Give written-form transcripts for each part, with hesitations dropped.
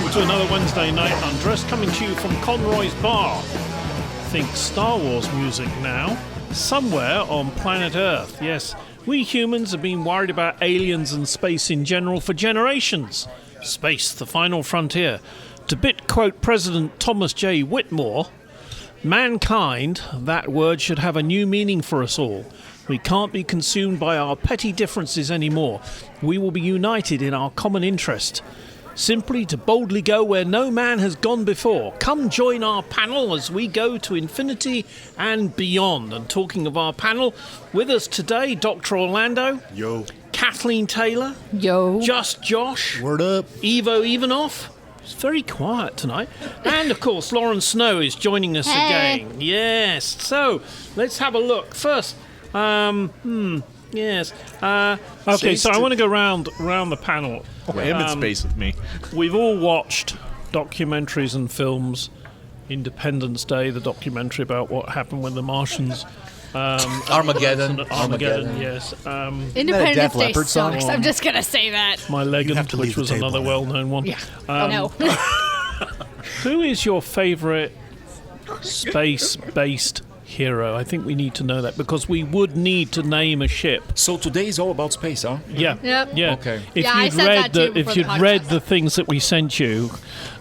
welcome to another Wednesday Night Undressed, coming to you from Conroy's Bar. Think Star Wars music now, somewhere on planet Earth. Yes, we humans have been worried about aliens and space in general for generations. Space, the final frontier. To quote President Thomas J. Whitmore, mankind, that word should have a new meaning for us all. We can't be consumed by our petty differences anymore. We will be united in our common interest. Simply to boldly go where no man has gone before. Come join our panel as we go to infinity and beyond. And talking of our panel, with us today, Dr. Orlando. Yo. Kathleen Taylor. Yo. Just Josh. Word up. Ivo Ivanov. It's very quiet tonight. And, of course, Laurann Snow is joining us again. Yes. So, let's have a look. First, yes. Okay, so I want to go round the panel. I am in space with me. We've all watched documentaries and films. Independence Day, the documentary about what happened when the Martians... Armageddon, yes. Independence Day sucks. I'm just going to say that. My Legend, which was another well-known one. Yeah. No. Who is your favourite space-based hero? I think we need to know that because we would need to name a ship. So today is all about space, huh? Yeah. Yep. Yeah. Okay. If Yeah, I you'd said read that too if before you'd the read podcast. the things that we sent you,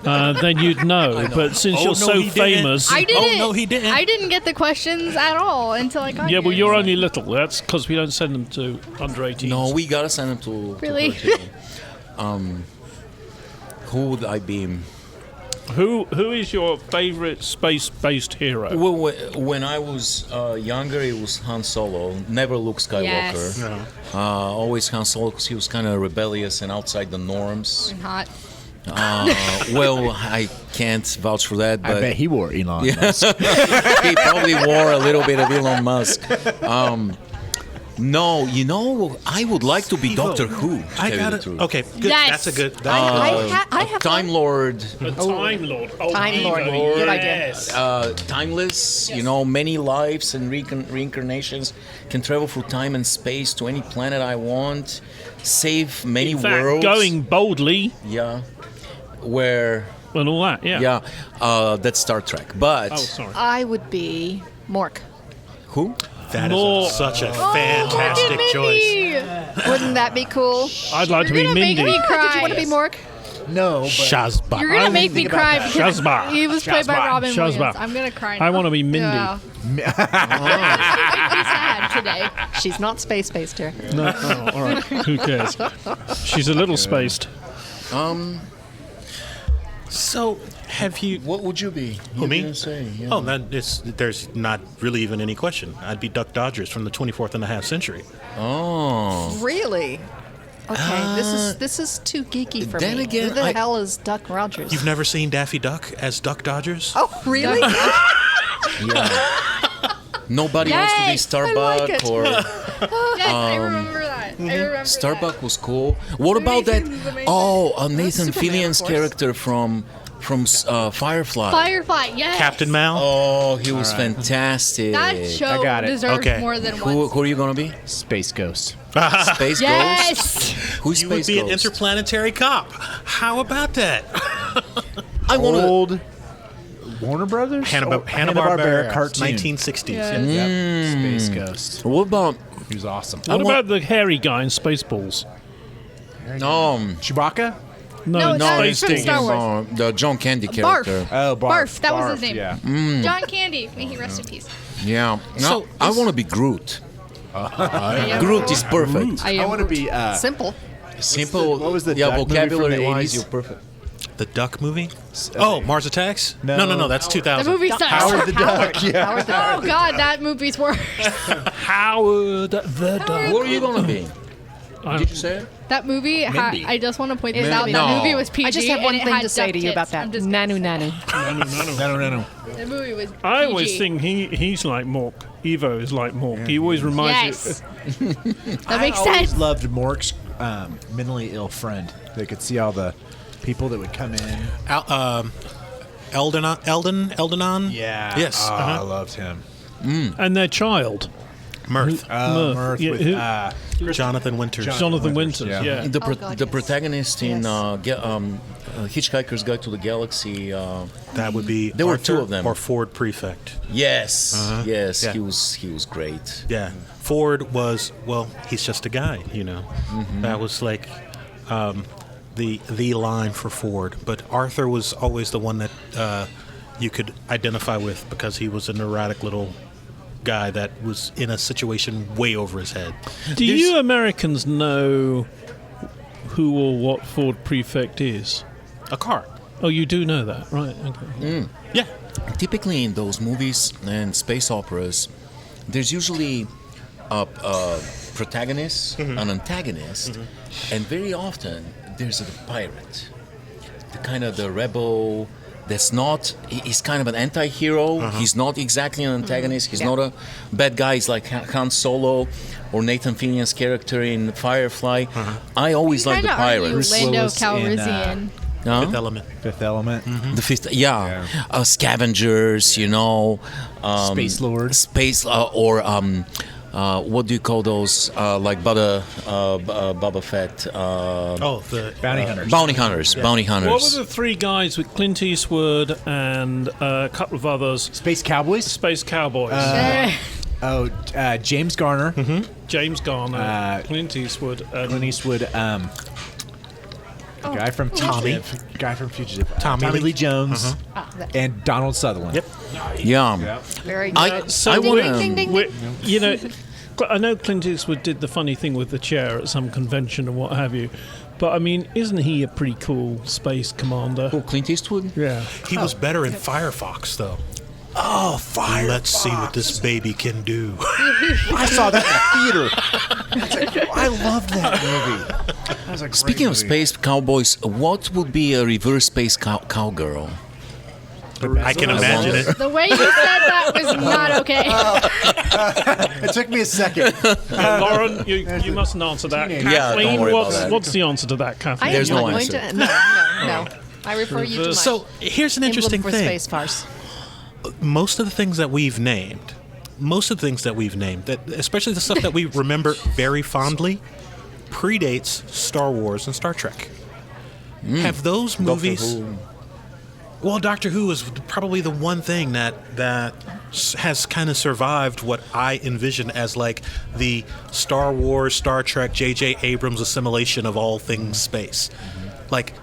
then you'd know. But since you're so he didn't. famous, I didn't. Oh, no, he didn't. I didn't get the questions at all until I got yeah, well, here. you're only little. That's because we don't send them to under 18s. No, we gotta send them to Really? her too. Who would I be? Who is your favorite space-based hero? Well, when I was younger, it was Han Solo. Never Luke Skywalker. Yes. No. Always Han Solo because he was kind of rebellious and outside the norms. And hot. Well, I can't vouch for that, but I bet he wore Elon Musk. he probably wore a little bit of Elon Musk. No, I would like to be Doctor Who. to I tell you got the it. truth. Okay, good. Yes. That's a good. I have Time Lord, The Time Lord. Oh, Time Lord. Ivo, Good idea. yes. timeless. Many lives and reincarnations. Can travel through time and space to any planet I want. Save many In fact, worlds. going boldly Yeah. Where? and all that. Yeah. Yeah. That's Star Trek. But Oh, sorry. I would be Mork. who? That More- is such a fantastic choice. Wouldn't that be cool? I'd like to be You're gonna make Mindy. me cry. Did you want to be Mork? No, but Shazbot. You're gonna I make me think about cry that. because Shazbot. he was played by Shazbot. Robin Shazbot. Williams. I'm gonna cry. I want to be Mindy. Yeah. I'm sad today. She's not space-based here. No, oh, all right. Who cares? She's a little spaced. So, have you? What would you be? Who, You me? didn't say, yeah. Oh, there's not really even any question. I'd be Duck Dodgers from the 24th and a half century. Oh. Really? Okay, this is too geeky for then me. again, Who the I- hell is Duck Rogers? You've never seen Daffy Duck as Duck Dodgers? Oh, really? Yeah. Nobody wants to be Yes, Starbuck like it. or Yes, I remember that. I remember Starbuck was cool. What about that? Nathan's amazing. Oh, Nathan Superman, Fillion's of course. character from Firefly. Firefly, yes. Captain Mal? Oh, he was fantastic. That show got it. deserves Okay. more than Who one. are you gonna be? Space Ghost. Space Ghost? Yes. Who's You would Space be an Ghost? interplanetary cop. How about that? I want to. Old Warner Brothers? Hanna-Barbera cartoon. 1960s. Yeah. Yeah. Yep. Space Ghost. What about He was awesome. What about the hairy guy in Spaceballs? Chewbacca? No, in that Space was from Thing. Star Wars. the John Candy Barf. character? Oh, Barf, that was his name. Yeah. John Candy. May he rest in peace. Yeah. No, So I want to be Groot. Groot is perfect. I I want to be simple. Simple. what was the yeah, duck movie from the vocabulary-wise, 80s? you're perfect. The Duck movie? Oh, Mars Attacks? No. No, that's The 2000. movie sucks. Howard the Duck. Yeah. Howard the Oh God, that movie's worse. Howard the Duck. What are you gonna be? Did you say it? That movie, I just want to point this out. No. That movie was PG. I just have one and it thing had to say duck to you about tits. that. I'm just- Nanu nanu. No. The movie was PG. I always think he's like Mork. Evo is like Mork. He always reminds Yes. you. That makes I always sense. loved Mork's mentally ill friend. They could see all the people that would come in. Eldenon? Yeah. Yes. Oh, I loved him. And their child. Mirth. Mirth Yeah, with Jonathan Winters. Jonathan Winters. yeah. Yeah. The, Oh, God, the yes. protagonist in Yes. Hitchhiker's Guide to the Galaxy. That would be There were Arthur two of them. or Ford Prefect. Yes, yes, Yeah. he was great. Yeah, Ford was, well, he's just a guy, That was like the line for Ford. But Arthur was always the one that you could identify with because he was a neurotic little guy that was in a situation way over his head. Do you Americans know who or what Ford Prefect is? A car. Oh, you do know that, right? Okay. Yeah. Typically, in those movies and space operas, there's usually a protagonist, an antagonist, and very often there's a pirate, the rebel. That's not. He's kind of an anti-hero. He's not exactly an antagonist. He's not a bad guy. He's like Han Solo or Nathan Fillion's character in Firefly. I always like the pirate. Bruce Lando Willis in, Calrissian. Huh? Fifth Element. Fifth Element. The fifth, scavengers, Space Lord. space or what do you call those? Like Boba Fett, The Bounty Hunters. bounty hunters, bounty What hunters. were the three guys with Clint Eastwood and a couple of others? Space Cowboys. Space Cowboys. James Garner. James Garner, Clint Eastwood, and Clint Eastwood. Guy from Fugitive. Guy from Fugitive. Tommy Lee Jones. And Donald Sutherland. Yep. Yeah, Very good. I So want ding, ding, we- you know, I know Clint Eastwood did the funny thing with the chair at some convention and what have you, but I mean, isn't he a pretty cool space commander? Clint Eastwood. Yeah. He was better in Firefox, though. Oh, Fire. Let's see what this baby can do. I saw that in the theater. I loved that movie. That was a great Speaking of movie. space cowboys, what would be a reverse space cowgirl? I can imagine it. The way you said that was not okay. It took me a second. Lauren, you mustn't answer that. Teenager. Yeah, don't Kathleen, worry about that. what's the answer to that, I Kathleen? There's am no not going answer. to. No. I refer you to my So here's an interesting emblem for thing. space farce. Most of the things that we've named, that especially the stuff that we remember very fondly, predates Star Wars and Star Trek. Have those movies? Well, Doctor Who is probably the one thing that has kind of survived what I envision as like the Star Wars, Star Trek, J.J. Abrams assimilation of all things space. Like,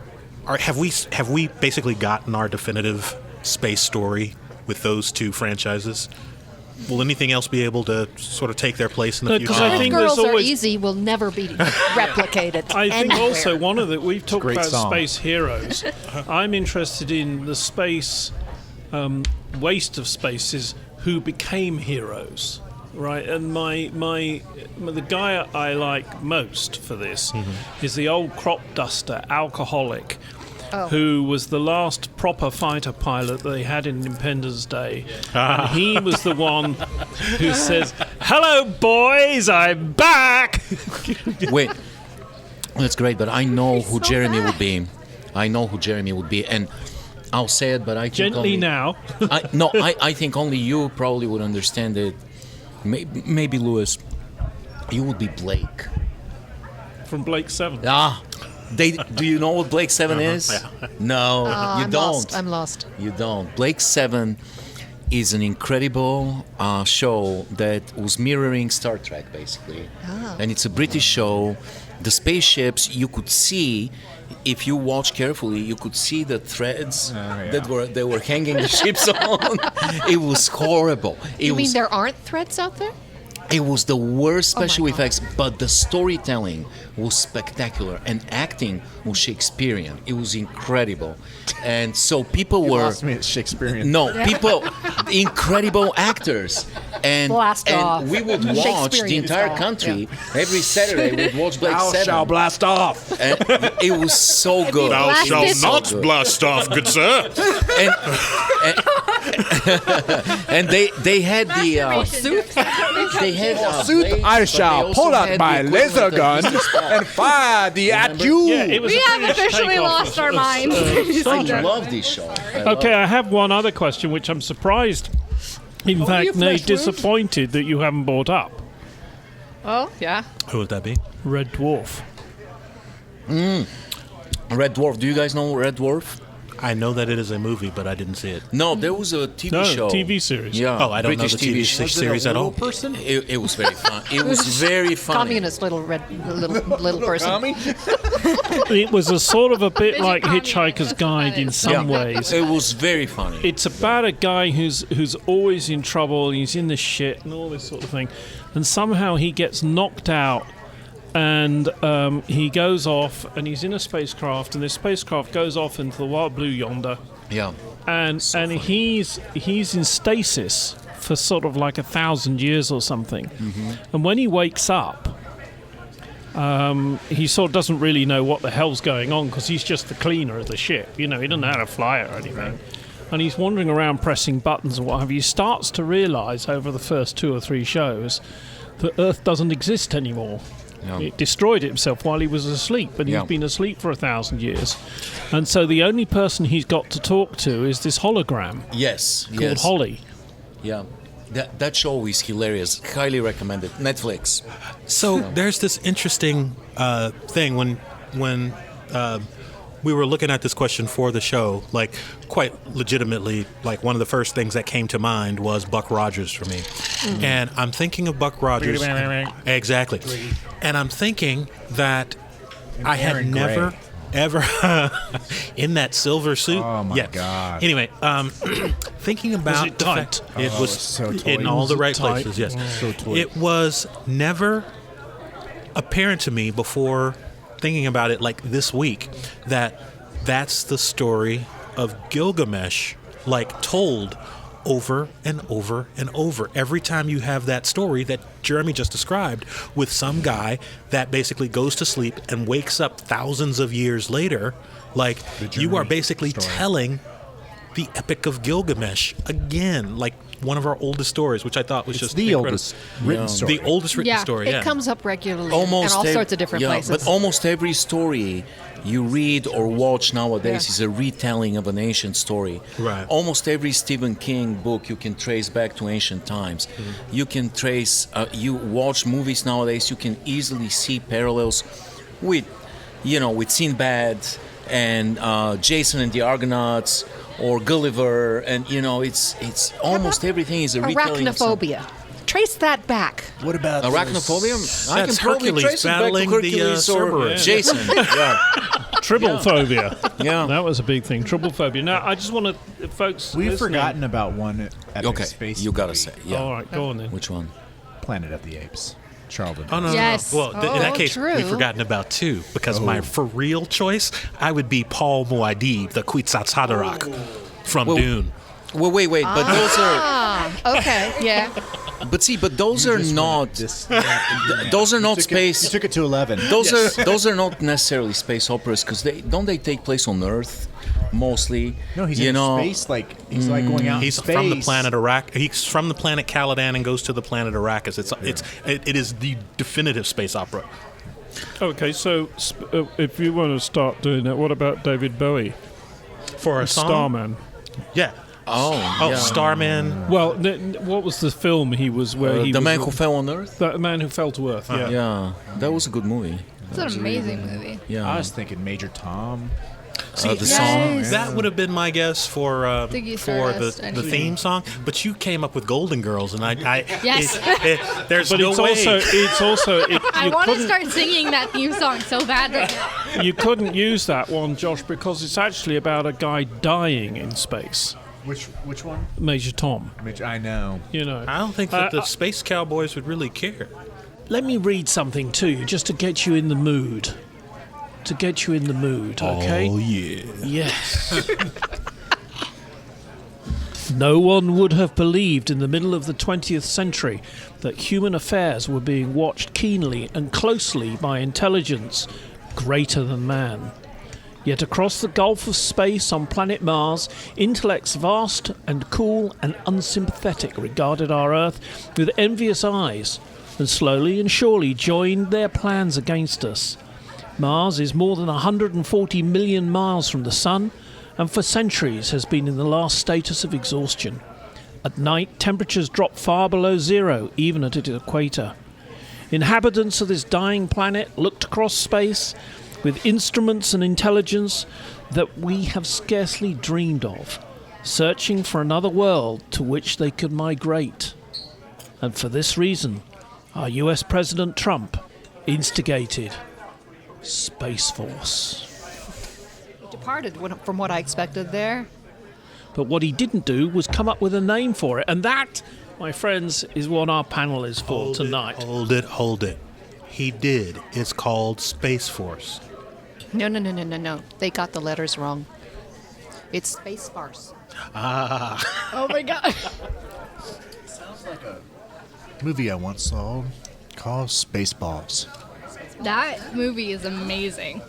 have we basically gotten our definitive space story with those two franchises? Will anything else be able to sort of take their place in the No, future? 'cause I If think girls there's are always- easy, will never be replicated. I think anywhere. also one of the we've talked great about song. space heroes. I'm interested in the space waste of spaces who became heroes, right? And the guy I like most for this is the old crop duster alcoholic. Who was the last proper fighter pilot they had in Independence Day. And he was the one who says, "Hello, boys, I'm back." Wait, that's great, but I know He's who so Jeremy bad. would be. I know who Jeremy would be, and I'll say it, but I think Gently only, now. I think only you probably would understand it. Maybe Lewis, you would be Blake. From Blake 7. Do you know what Blake 7 is? No, you I'm don't. Lost. I'm lost. You don't. Blake 7 is an incredible show that was mirroring Star Trek, basically. And it's a British show. The spaceships, you could see, if you watch carefully, you could see the threads that were hanging the ships on. It was horrible. You mean there aren't threats out there? It was the worst special God. effects, but the storytelling was spectacular and acting was Shakespearean. It was incredible. And so people were Lost me at Shakespearean. people incredible actors. And Blast off. we would watch the Shakespearean entire style, country every Saturday we'd watch Blake Thou 7. shall blast off. And it was so good. Thou shalt So not good. blast off, good sir. And they had the they had Suit, blades, I but shall they also pull out had my the laser equivalent gun of Mr. Spock. and fire the at you. Yeah, it was We a have British officially takeoff lost of- our of- minds. I love this show. Okay, I have one other question which I'm surprised, in fact, you nay, flesh wound? disappointed that you haven't brought up. Oh, yeah. Who would that be? Red Dwarf. Red Dwarf. Do you guys know Red Dwarf? I know that it is a movie, but I didn't see it. No, there was a TV show. TV series. Yeah. Oh, I don't British know the TV show. series at all. Person? It was very fun. It was very funny. Communist little person. It was a sort of a bit Busy like communist, Hitchhiker's that's Guide what it in is. some ways. It was very funny. It's about a guy who's always in trouble, he's in the shit and all this sort of thing, and somehow he gets knocked out, and he goes off, and he's in a spacecraft, and this spacecraft goes off into the wild blue yonder, Yeah. and funny. he's in stasis for sort of like 1,000 years or something, and when he wakes up, he sort of doesn't really know what the hell's going on because he's just the cleaner of the ship. You know, he doesn't know how to fly it or anything. And he's wandering around pressing buttons and what have you. He starts to realise over the first 2 or 3 shows that Earth doesn't exist anymore. Yeah. It destroyed itself while he was asleep, and Yeah. he's been asleep for 1,000 years. And so the only person he's got to talk to is this hologram Yes. called Yes. Holly. Yeah. That show is hilarious. Highly recommended. Netflix. So there's this interesting thing when we were looking at this question for the show, like quite legitimately, like one of the first things that came to mind was Buck Rogers for me. And I'm thinking of Buck Rogers. Exactly. And I'm thinking that I had Aaron never, Gray. ever, in that silver suit. Oh, my yeah. God. Anyway, thinking about it the tight? fact it was so tight. in all the Was it right tight? places, yes. So tight. It was never apparent to me before thinking about it like this week that that's the story of Gilgamesh, like told over and over and over. Every time you have that story that Jeremy just described with some guy that basically goes to sleep and wakes up thousands of years later, like you are basically telling the Epic of Gilgamesh again, like one of our oldest stories, which I thought was just the incredible. oldest written story. The oldest written Yeah. story, yeah. It comes up regularly Almost in all ev- sorts of different yeah, places. But almost every story you read or watch nowadays Yeah. is a retelling of an ancient story. Right. Almost every Stephen King book you can trace back to ancient times. You can trace, you watch movies nowadays, you can easily see parallels with, with Sinbad and Jason and the Argonauts or Gulliver, and it's almost everything is a retelling of some- Arachnophobia. Trace that back. What about Arachnophobia? I can That's probably Hercules trace it back to battling the, Hercules or Cerberus. Jason. Yeah. Triple-phobia. Yeah. That was a big thing. Triple-phobia. Now, I just want to, folks. We've listening- forgotten about one epic Okay, space you gotta movie, say. Yeah. All right, go on then. Which one? Planet of the Apes. Charlton. Oh, no, Yes. no, no. Well, in that Oh, case, true. we've forgotten about 2, because my for real choice, I would be Paul Muad'Dib, the Kwisatz Haderach from Well, Dune. Well, wait, but those are. Ah, okay, yeah. But those are not. Those are not You space. took it to 11. Those are not necessarily space operas because they take place on Earth mostly. No, he's you in know. space. Like he's like going out He's in space. from the planet Arrakis. He's from the planet Caladan and goes to the planet Arrakis. It is the definitive space opera. Okay, so if you want to start doing that, what about David Bowie? For a song? Starman. Yeah. Oh, yeah. Starman. Well, what was the film he was where he The was Man Who Fell on Earth. The Man Who Fell to Earth, yeah. Yeah, that was a good movie. It's an amazing movie. Yeah. I was thinking Major Tom. The song. Yes. That would have been my guess for Ziggy for Stardust, the actually. theme song, but you came up with Golden Girls, and I Yes. there's But no it's way. also I you want to couldn't start singing that theme song so bad right now. you couldn't use that one, Josh, because it's actually about a guy dying in space. Which one? Major Tom, Which I know. you know. I don't think that the Space Cowboys would really care. Let me read something to you just to get you in the mood. Okay? Oh yeah. Yes. No one would have believed in the middle of the 20th century that human affairs were being watched keenly and closely by intelligence greater than man. Yet across the gulf of space on planet Mars, intellects vast and cool and unsympathetic regarded our Earth with envious eyes and slowly and surely joined their plans against us. Mars is more than 140 million miles from the Sun and for centuries has been in the last status of exhaustion. At night, temperatures drop far below zero, even at its equator. Inhabitants of this dying planet looked across space with instruments and intelligence that we have scarcely dreamed of, searching for another world to which they could migrate. And for this reason, our US President Trump instigated Space Force. Departed from what I expected there. But what he didn't do was come up with a name for it. And that, my friends, is what our panel is for tonight. Hold it. He did. It's called Space Force. No. They got the letters wrong. It's Space Farce. Oh my god. Sounds like a movie I once saw called Spaceballs. That movie is amazing.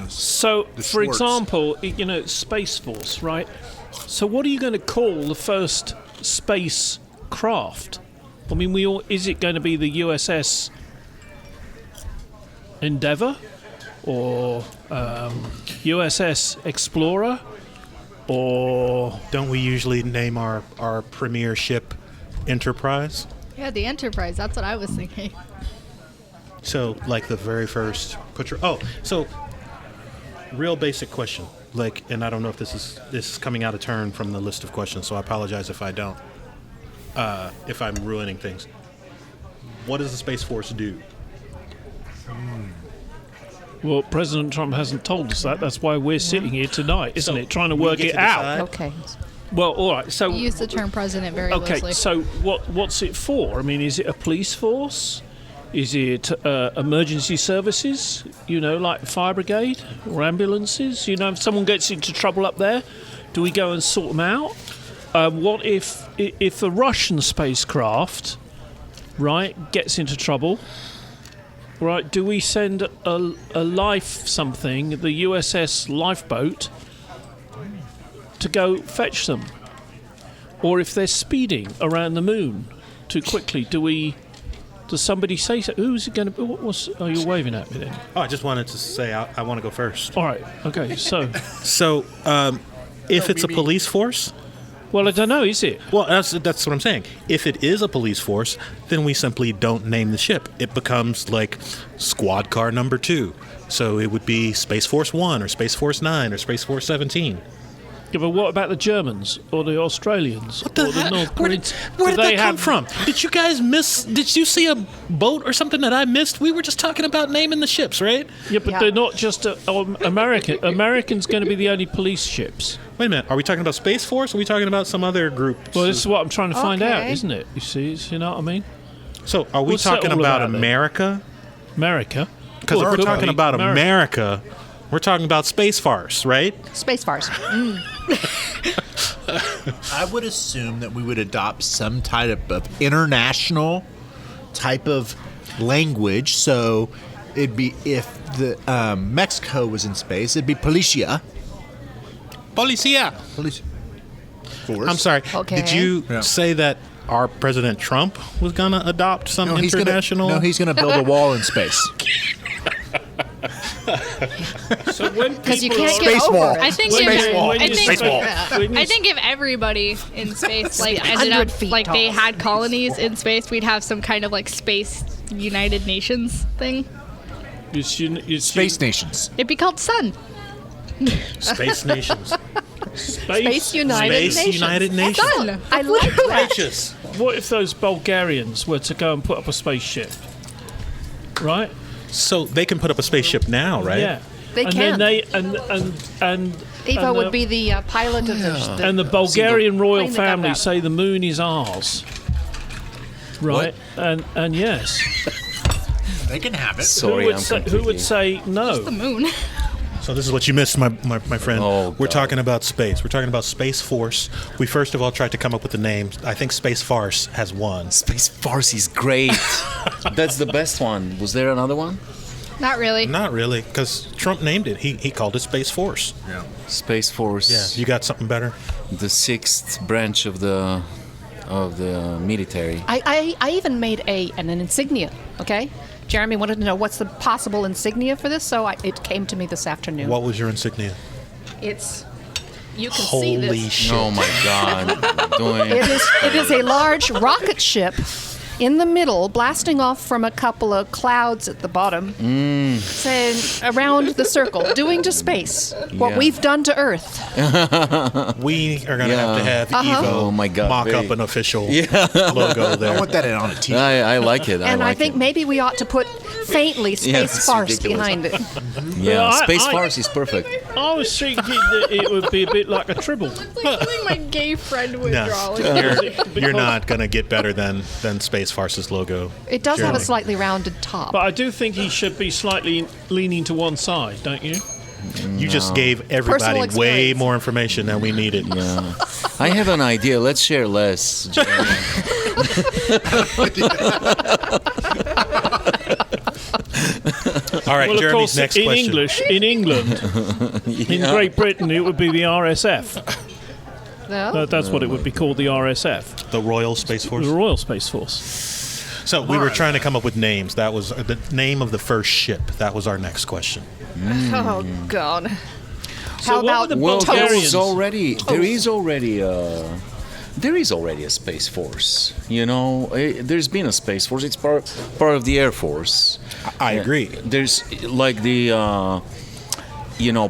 So, The for Schwartz. example, Space Force, right? So what are you going to call the first space craft? I mean, is it going to be the USS Endeavour? Or USS Explorer? Or... Don't we usually name our premier ship Enterprise? Yeah, the Enterprise. That's what I was thinking. So, like the very first so real basic question. Like, and I don't know if this is coming out of turn from the list of questions, so I apologize if I don't. If I'm ruining things. What does the Space Force do? Well, President Trump hasn't told us that. That's why we're sitting here tonight, isn't it? Trying to work it out. Okay. Well, all right. So, You use the term president very okay. loosely. So, what's it for? I mean, is it a police force? Is it emergency services? Like fire brigade or ambulances? If someone gets into trouble up there, do we go and sort them out? What if a Russian spacecraft, right, gets into trouble? Right, do we send a life something, the USS Lifeboat, to go fetch them? Or if they're speeding around the moon too quickly, does somebody say so? Who's it going to be? Are you waving at me then? Oh, I just wanted to say I want to go first. All right, okay, so... So, if it's a police force... Well, I don't know, is it? Well, that's what I'm saying. If it is a police force, then we simply don't name the ship. It becomes like Squad Car Number 2. So it would be Space Force 1 or Space Force 9 or Space Force 17. Yeah, but what about the Germans or the Australians or the North Where Koreans? did that come from? Did you guys Did you see a boat or something that I missed? We were just talking about naming the ships, right? Yeah, but Yeah. they're not just American. American's going to be the only police ships. Wait a minute. Are we talking about Space Force or are we talking about some other group? Well, this is what I'm trying to find out, Okay. isn't it? You know what I mean? So are we What's that talking all about about then? America? America. Because Well, if it we're could talking be about America, we're talking about Space Farce, right? Space Farce. I would assume that we would adopt some type of international type of language. So it'd be, if the Mexico was in space, it'd be Policia. Policia. Policia. Force. I'm sorry. Okay. Did you Yeah. say that our President Trump was going to adopt some international? He's gonna build a wall in space. So when Because you people can't are- get Space over wall. it. I think when if, you- when I you think, say- when you I think if everybody in space ended 100 up feet like they tall. had colonies in space, we'd have some kind of like space United Nations thing. Space nations. It'd be called Sun. Space nations. Space United Space Nations. United Nations. Sun. I like that. Righteous. What if those Bulgarians were to go and put up a spaceship? Right? So they can put up a spaceship now, right? Yeah. They and can. Then they and Eva and would the- be the pilot of the and the Bulgarian royal plane that got family out. say the moon is ours. Right? And yes. They can have it. Sorry, who I'm would say no? The moon. So this is what you missed, my friend. Oh, We're God. talking about space. We're talking about Space Force. We first of all tried to come up with the name. I think Space Farce has won. Space Farce is great. That's the best one. Was there another one? Not really. Not really, because Trump named it. He called it Space Force. Yeah. Space Force. Yeah. You got something better? The sixth branch of the military. I even made an insignia, okay? Jeremy wanted to know what's the possible insignia for this, so it came to me this afternoon. What was your insignia? It's, you can see this. Holy shit. Oh my God! Doing It is a large rocket ship in the middle, blasting off from a couple of clouds at the bottom, saying around the circle, doing to space what Yeah. we've done to Earth. We are going to have Uh-huh. Evo Oh, my God, mock very- up an official logo there. I want that on a t-shirt. I like it. And I like think it. maybe we ought to put faintly space it's farce ridiculous. behind it. Yeah, Well, space I- farce is perfect. I was thinking that it would be a bit like a tribble. It's like something my gay friend would No. draw. Like, You're not going to get better than Space Farce's logo. It does have a Jeremy. slightly rounded top. But I do think he should be slightly leaning to one side, don't you? You just gave everybody Personal way experience. more information than we needed. Yeah. I have an idea. Let's share less. Jeremy. All right, Well, of Jeremy's course, next in question. English, in England, in Great Britain, it would be the RSF. No? That's what it would be called, the RSF, The Royal Space Force. the Royal Space Force. So we were trying to come up with names. That was the name of the first ship. That was our next question. Oh, God. So How what about were the Well, Bulgarians? there is already a space force. You know, there's been a space force. It's part of the Air Force. I agree. There's like the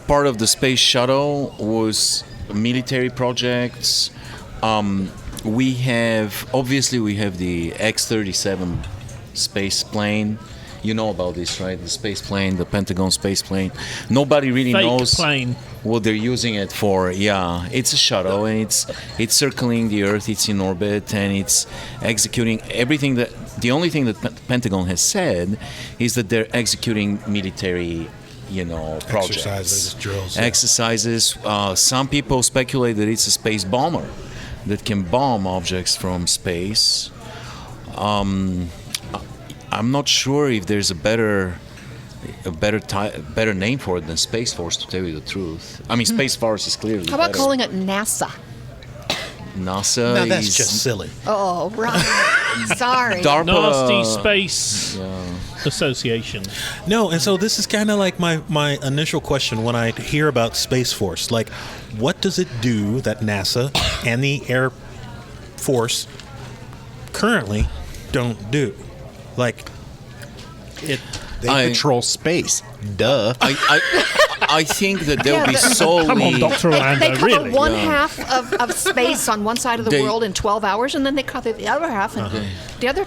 part of the space shuttle was military projects. We have the X-37 space plane. You know about this, right? The space plane, the Pentagon space plane. Nobody really Fake knows plane. what they're using it for. Yeah, it's a shuttle, and it's circling the Earth. It's in orbit, and it's executing everything that. The only thing that the Pentagon has said is that they're executing military, projects, Exercises, drills, yeah. exercises. Some people speculate that it's a space bomber that can bomb objects from space. I'm not sure if there's a better name for it than Space Force, to tell you the truth. I mean, Space Force is clearly How about better. calling it NASA? NASA Now that's is just silly. Oh, right. Sorry. DARPA. Nasty Space Association. No, and so this is kind of like my initial question when I hear about Space Force. Like, what does it do that NASA and the Air Force currently don't do? Like, They I- patrol space. Duh. I think that they'll be Yeah, solely. Come on, Dr. They Orlando, cover really? one half of space on one side of the They- world in 12 hours, and then they cover the other half in the other.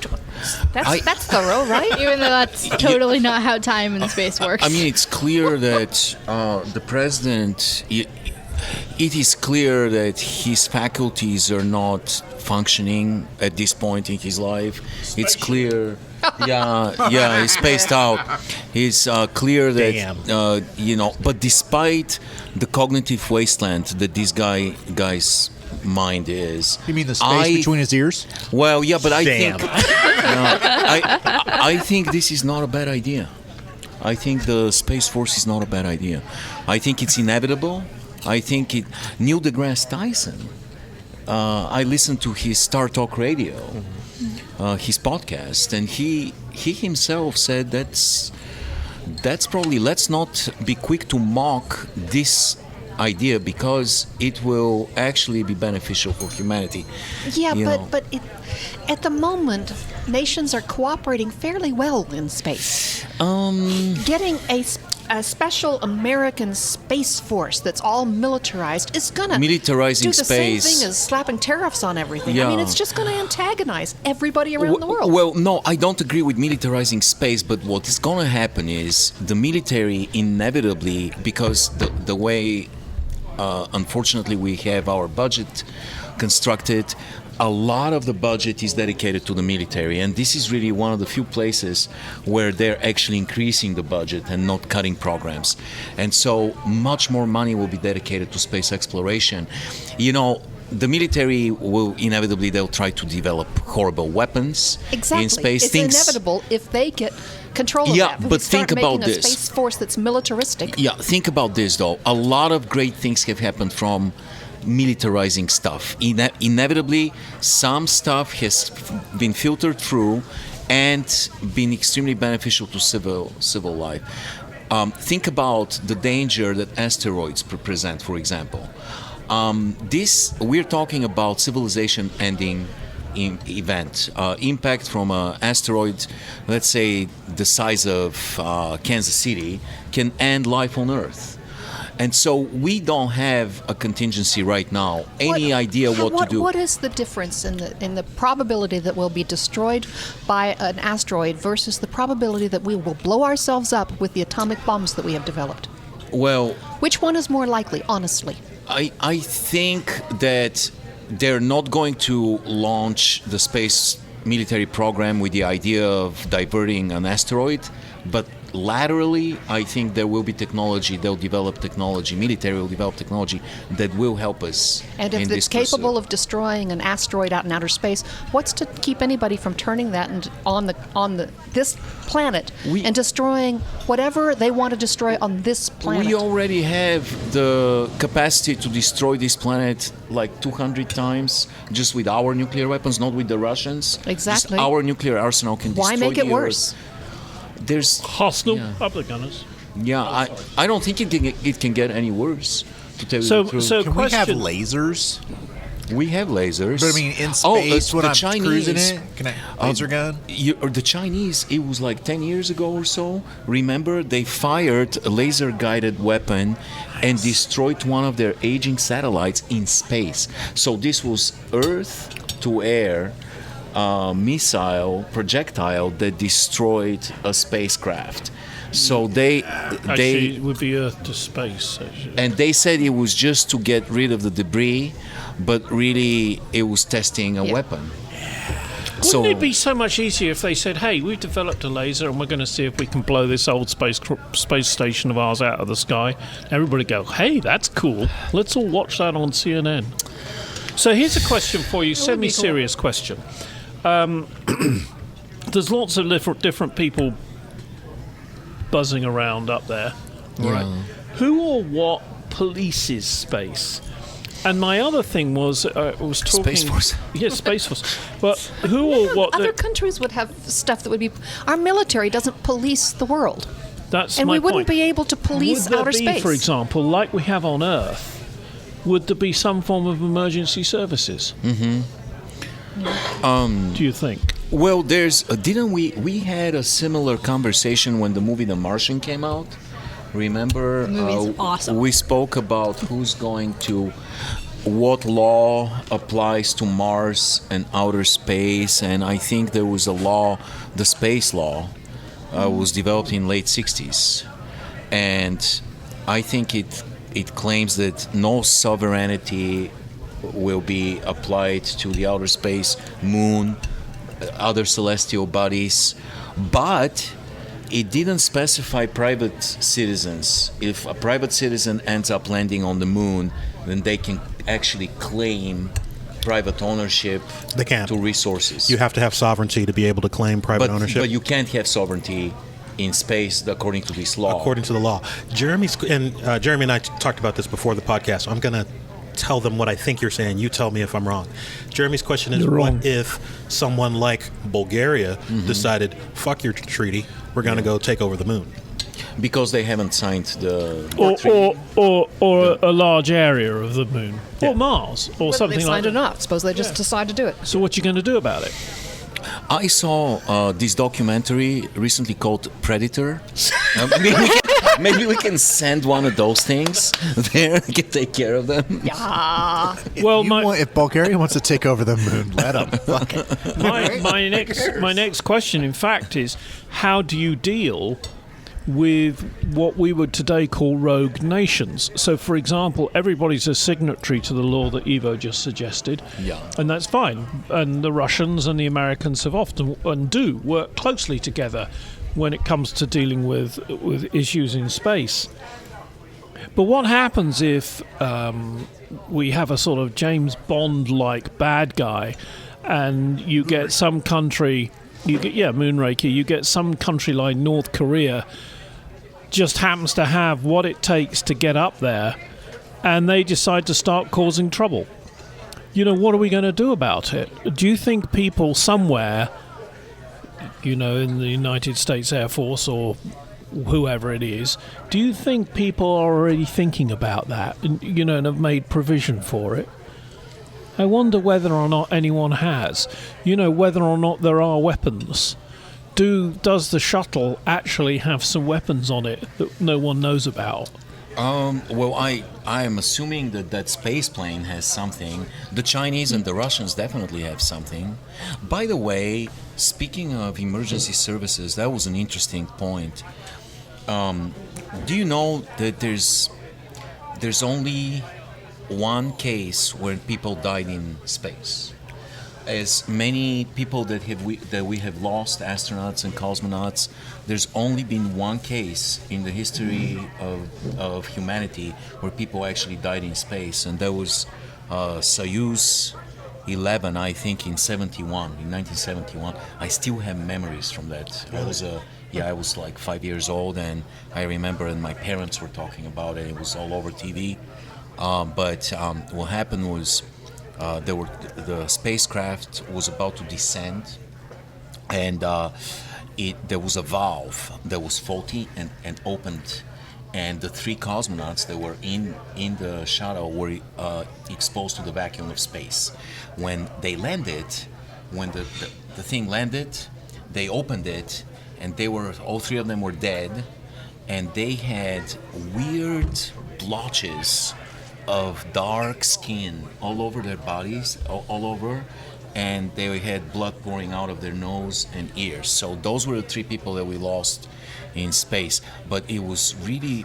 That's thorough, right? even though that's totally not how time in space works. I mean, it's clear that the president. It is clear that his faculties are not functioning at this point in his life. It's clear. Yeah, he's spaced out. It's clear that But despite the cognitive wasteland that this guy's mind is, You mean the space between his ears? Well, yeah, but I Damn. think I think this is not a bad idea. I think the Space Force is not a bad idea. I think it's inevitable. I think Neil deGrasse Tyson. I listened to his Star Talk Radio, his podcast, and he himself said that's probably, let's not be quick to mock this idea because it will actually be beneficial for humanity. Yeah, You know. but at the moment, nations are cooperating fairly well in space. Getting a special American space force that's all militarized is gonna Militarizing do the space. same thing as slapping tariffs on everything. I mean, Yeah. it's just gonna antagonize everybody around the world. Well, no, I don't agree with militarizing space, but what is going to happen is the military inevitably, because the way, unfortunately, we have our budget constructed, a lot of the budget is dedicated to the military, and this is really one of the few places where they're actually increasing the budget and not cutting programs. And so much more money will be dedicated to space exploration. The military will inevitably, they'll try to develop horrible weapons Exactly. in space. It's inevitable if they get control of Yeah, that. If we but start think about making a this. space force that's militaristic. Yeah, think about this though. A lot of great things have happened from militarizing stuff. Inevitably, some stuff has been filtered through and been extremely beneficial to civil life. Think about the danger that asteroids present, for example. We're talking about civilization ending event. Impact from an asteroid, let's say the size of Kansas City, can end life on Earth. And so we don't have a contingency right now. Any idea what to do? What is the difference in the probability that we'll be destroyed by an asteroid versus the probability that we will blow ourselves up with the atomic bombs that we have developed? Well, which one is more likely, honestly? I think that they're not going to launch the space military program with the idea of diverting an asteroid, but laterally, I think there will be technology. They'll develop technology. Military will develop technology that will help us. And if it's capable of destroying an asteroid out in outer space, what's to keep anybody from turning that on this planet and destroying whatever they want to destroy on this planet? We already have the capacity to destroy this planet like 200 times just with our nuclear weapons, not with the Russians. Exactly. Just our nuclear arsenal can destroy Why make it the worse? There's hostile public gunners. Yeah, I don't think it can get any worse. To tell you the truth. So can we have lasers? We have lasers. But I mean, in space, when I'm cruising it, can I laser gun? The Chinese, it was like 10 years ago or so. Remember, they fired a laser-guided weapon and destroyed one of their aging satellites in space. So this was Earth-to-air missile projectile that destroyed a spacecraft. So actually, it would be Earth to space. Actually. And they said it was just to get rid of the debris, but really it was testing a weapon. Wouldn't it be so much easier if they said, "Hey, we've developed a laser and we're going to see if we can blow this old space station of ours out of the sky"? Everybody go, "Hey, that's cool. Let's all watch that on CNN." So here's a question for you, semi-serious question. There's lots of different people buzzing around up there, right? Who or what polices space? And my other thing was, was talking... Space Force. Yeah, Space Force. But who or what... Other countries would have stuff that would be... Our military doesn't police the world. That's and my we wouldn't point. be able to police would there outer be, space. for example, like we have on Earth, would there be some form of emergency services? Do you think? Well, didn't we had a similar conversation when the movie The Martian came out? Remember? The movie's awesome. We spoke about what law applies to Mars and outer space, and I think there was a law, the space law, was developed in late 60s, and I think it claims that no sovereignty will be applied to the outer space, moon, other celestial bodies, but it didn't specify private citizens. If a private citizen ends up landing on the moon, then they can actually claim private ownership to resources. You have to have sovereignty to be able to claim private ownership. But you can't have sovereignty in space according to this law. According to the law. Jeremy and I talked about this before the podcast. I'm going to tell them what I think you're saying. You tell me if I'm wrong. Jeremy's question is, what if someone like Bulgaria decided, fuck your treaty, we're going to go take over the moon? Because they haven't signed the... Or a large area of the moon. Yeah. Or Mars, or something like that. They signed it up. Suppose they just decide to do it. So what are you going to do about it? I saw this documentary recently called Predator. Maybe we can send one of those things there and can take care of them. Yeah. If Bulgaria wants to take over the moon, let them. Fuck it. My next question, in fact, is how do you deal with what we would today call rogue nations? So, for example, everybody's a signatory to the law that Ivo just suggested, and that's fine. And the Russians and the Americans have often and do work closely together when it comes to dealing with issues in space. But what happens if we have a sort of James Bond-like bad guy, and you get some country, Moonraker, you get some country like North Korea just happens to have what it takes to get up there, and they decide to start causing trouble. What are we going to do about it? Do you think people somewhere, in the United States Air Force or whoever it is, do you think people are already thinking about that and have made provision for it? I wonder whether or not anyone has. Whether or not there are weapons. Does the shuttle actually have some weapons on it that no one knows about? Well, I am assuming that space plane has something. The Chinese and the Russians definitely have something. By the way, speaking of emergency services, that was an interesting point. Do you know that there's only one case where people died in space? As many people that we have lost, astronauts and cosmonauts, there's only been one case in the history of humanity where people actually died in space, and that was Soyuz 11, I think, in 1971. I still have memories from that. I was like 5 years old, and I remember, and my parents were talking about it. It was all over TV. But what happened was the spacecraft was about to descend, and there was a valve that was faulty and opened, and the 3 cosmonauts that were in the shuttle were exposed to the vacuum of space. When they landed, when the thing landed, they opened it, and all 3 of them were dead, and they had weird blotches of dark skin all over their bodies, all over, and they had blood pouring out of their nose and ears. So those were the 3 people that we lost in space. But it was really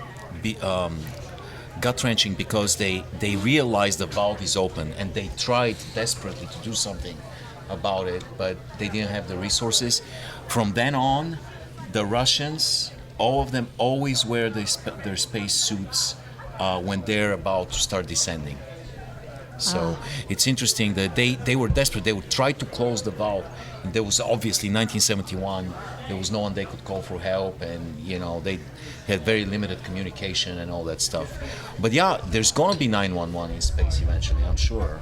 gut-wrenching because they realized the valve is open, and they tried desperately to do something about it, but they didn't have the resources. From then on, the Russians, all of them, always wear their space suits when they're about to start descending. So it's interesting that they were desperate. They would try to close the valve. And there was obviously 1971. There was no one they could call for help, and they had very limited communication and all that stuff. But yeah, there's gonna be 911 in space eventually, I'm sure.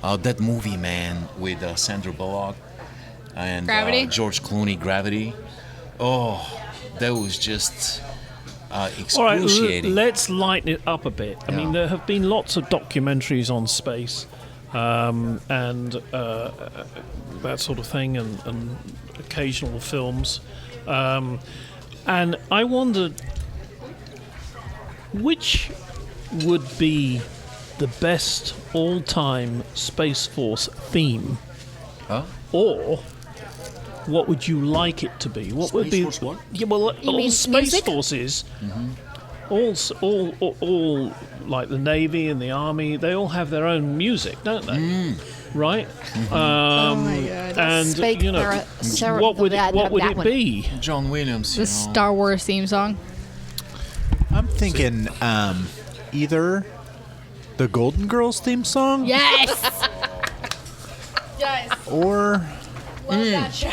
That movie, man, with Sandra Bullock and George Clooney, Gravity. Oh, that was just excruciating. All right, let's lighten it up a bit. I mean, there have been lots of documentaries on space and that sort of thing, and occasional films. And I wondered which would be the best all-time Space Force theme, or what would you like it to be? What would be? Force what? Yeah, well, all mean Space music? Forces, all like the Navy and the Army, they all have their own music, don't they? Right? Oh my God. And Spake Sarah- what would that it one. be? John Williams, The Star Wars theme song. I'm thinking either the Golden Girls theme song Yes. Yes. or Love that show.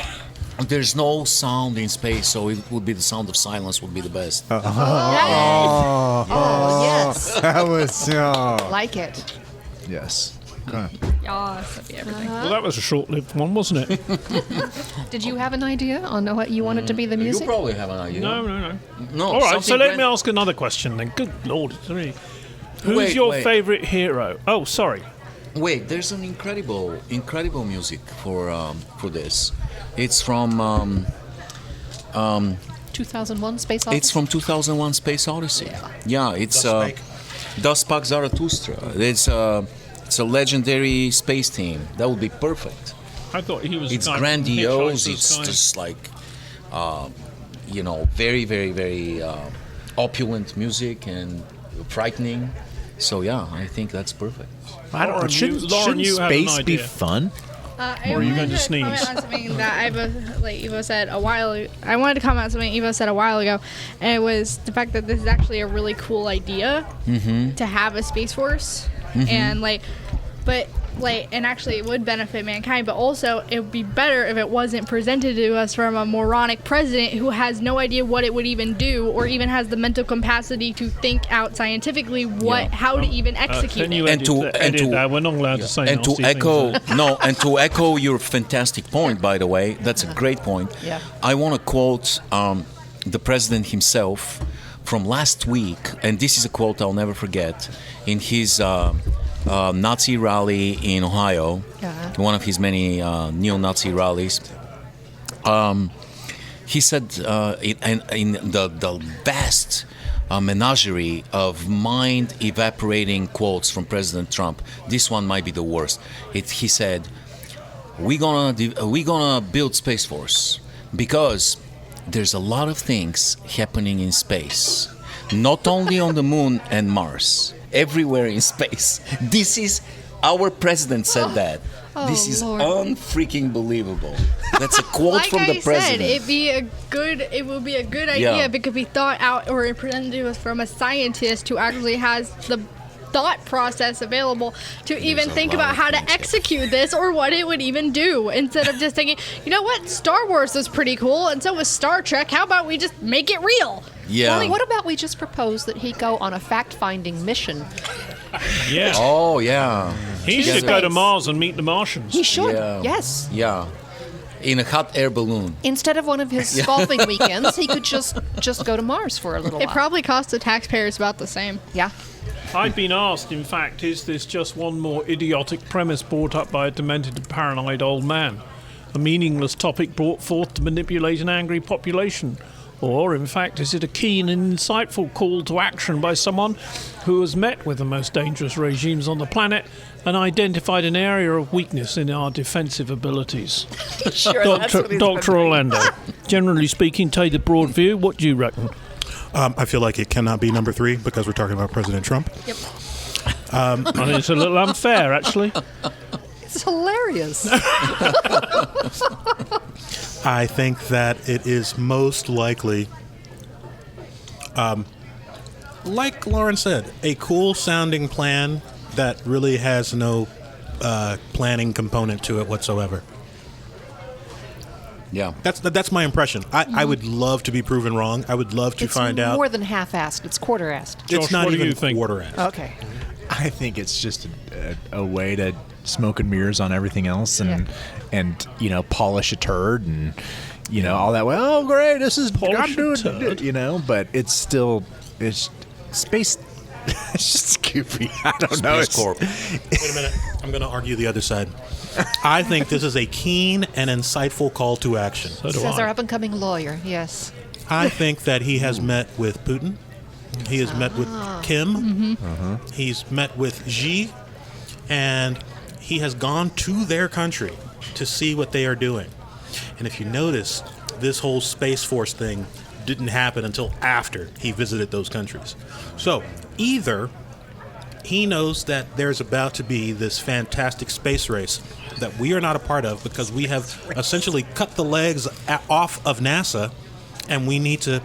There's no sound in space, so it would be the sound of silence would be the best. Yes. Oh, yes. that was Like it. yes. Yes, that'd be everything. Well, that was a short-lived one, wasn't it? Did you have an idea on what you wanted to be the You music? probably have an idea. No. No. All right, so something let me ask another question then. Good Lord, it's really... Who's Wait, your wait. favourite hero? Oh, sorry. Wait, there's an incredible music for this. It's from 2001 Space Odyssey? It's from 2001: Space Odyssey. Yeah, it's Das Spake Zarathustra. It's a legendary space theme. That would be perfect. I thought he was... It's the guy from grandiose. Hitchhiker's It's Guide. just like, very, very, very opulent music and frightening. So yeah, I think that's perfect. I don't know. Lauren, Shouldn't you have an space be idea. fun? Or are you going to sneeze? Comment on something that Evo said a while ago. I wanted to comment on something Evo said a while ago, and it was the fact that this is actually a really cool idea to have a space force, and and actually it would benefit mankind, but also it would be better if it wasn't presented to us from a moronic president who has no idea what it would even do, or even has the mental capacity to think out scientifically how to even execute Can you it. And edit to- that? We're not allowed to say And to nasty echo things. to echo your fantastic point, by the way, that's a great point. Yeah. I want to quote the president himself from last week, and this is a quote I'll never forget. In his Nazi rally in Ohio, one of his many neo-Nazi rallies. He said in the vast menagerie of mind-evaporating quotes from President Trump, this one might be the worst. He said, "We're gonna build Space Force because there's a lot of things happening in space, not only on the moon and Mars, everywhere in space." This is our president said that. This is Lord. unfreaking believable. That's a quote Like from the I president. said, it will be a good idea Yeah. if it could be thought out or presented to us from a scientist who actually has the thought process available to even a think lot about of how to things execute this or what it would even do, instead of just thinking, you know what, Star Wars is pretty cool and so was Star Trek, how about we just make it real? Yeah. Well, what about we just propose that he go on a fact-finding mission? Yeah. Oh yeah. He should space. go to Mars and meet the Martians. He should, Yeah. yes. Yeah. In a hot air balloon. Instead of one of his golfing weekends, he could just go to Mars for a little It while. probably costs the taxpayers about the same. Yeah. I've been asked, in fact, is this just one more idiotic premise brought up by a demented and paranoid old man? A meaningless topic brought forth to manipulate an angry population? Or, in fact, is it a keen and insightful call to action by someone who has met with the most dangerous regimes on the planet and identified an area of weakness in our defensive abilities? Dr. Orlando, generally speaking, take the broad view. What do you reckon? I feel like it cannot be number 3 because we're talking about President Trump. I think it's a little unfair, actually. It's hilarious. I think that it is most likely, like Lauren said, a cool sounding plan that really has no planning component to it whatsoever. Yeah. That's my impression. I would love to be proven wrong. I would love to It's find out. more than half-assed. It's quarter-assed. Josh, It's not what do even you think? quarter at. Okay. I think it's just a way to smoke and mirrors on everything else and polish a turd and all that way. Oh great, this is Polish I'm doing a turd. but it's space. It's just goofy. I don't know. Space Corp. Wait a minute. I'm going to argue the other side. I think this is a keen and insightful call to action. So do Says our I. up-and-coming lawyer. Yes. I think that he has met with Putin. He has met with Kim. He's met with Xi. And he has gone to their country to see what they are doing. And if you notice, this whole Space Force thing didn't happen until after he visited those countries. So either he knows that there's about to be this fantastic space race that we are not a part of because we have essentially cut the legs off of NASA, and we need to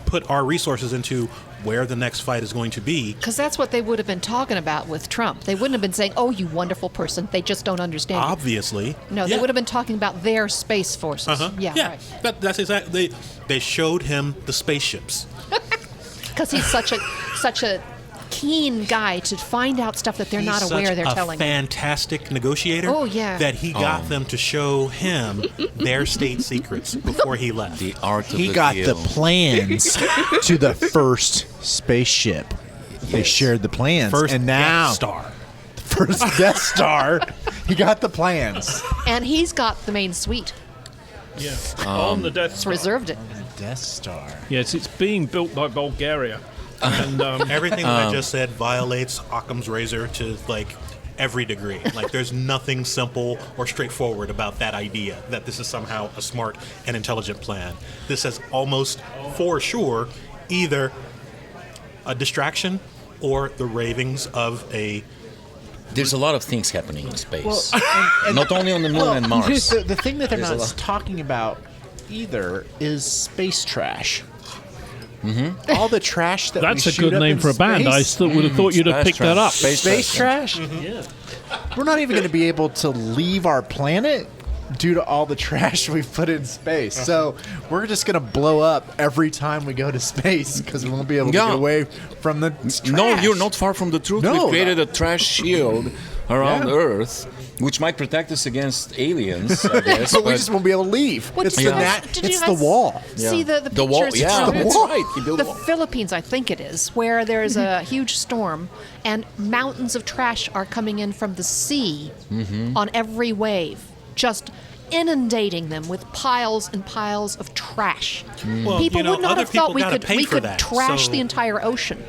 put our resources into where the next fight is going to be. Because that's what they would have been talking about with Trump. They wouldn't have been saying, "Oh, you wonderful person." They just don't understand you. Obviously. No, they would have been talking about their space forces. Uh-huh. Yeah, right. That's exactly. They showed him the spaceships. Because he's such a keen guy to find out stuff that they're He's not aware such they're a telling him. fantastic negotiator. Oh, yeah. That he got them to show him their state secrets before he left. The art of He the got deal. the plans to the first spaceship. They shared the plans, First and now Death Star. first Death Star. He got the plans. And he's got the main suite. Yeah. On the Death He's Star. reserved it. Death Star. Yes, it's being built by Bulgaria. And Everything that I just said violates Occam's razor to every degree. There's nothing simple or straightforward about that idea that this is somehow a smart and intelligent plan. This is almost for sure either a distraction or the ravings of a. There's a lot of things happening in space. Not only on the moon and Mars. The thing that they're There's a not lot. talking about either is space trash. Mm-hmm. All the trash that that's we a shoot good up name in for a band. I space. still would have thought you'd have Space picked that trash. up. Space trash? Yeah. We're not even going to be able to leave our planet due to all the trash we've put in space. So we're just going to blow up every time we go to space because we won't be able to Yeah. get away from the trash. No, you're not far from the truth. No. We created a trash shield around Yeah. Earth, which might protect us against aliens, I guess. But we but- just won't be able to leave. What's It's the- the did you it's the guys wall. See the The wall, pictures yeah, from that's right. He built the a wall. Philippines, I think it is, where there's a huge storm and mountains of trash are coming in from the sea on every wave, just inundating them with piles and piles of trash. Well, People you know, would not other have thought people we gotta could pay for that, trash so- the entire ocean.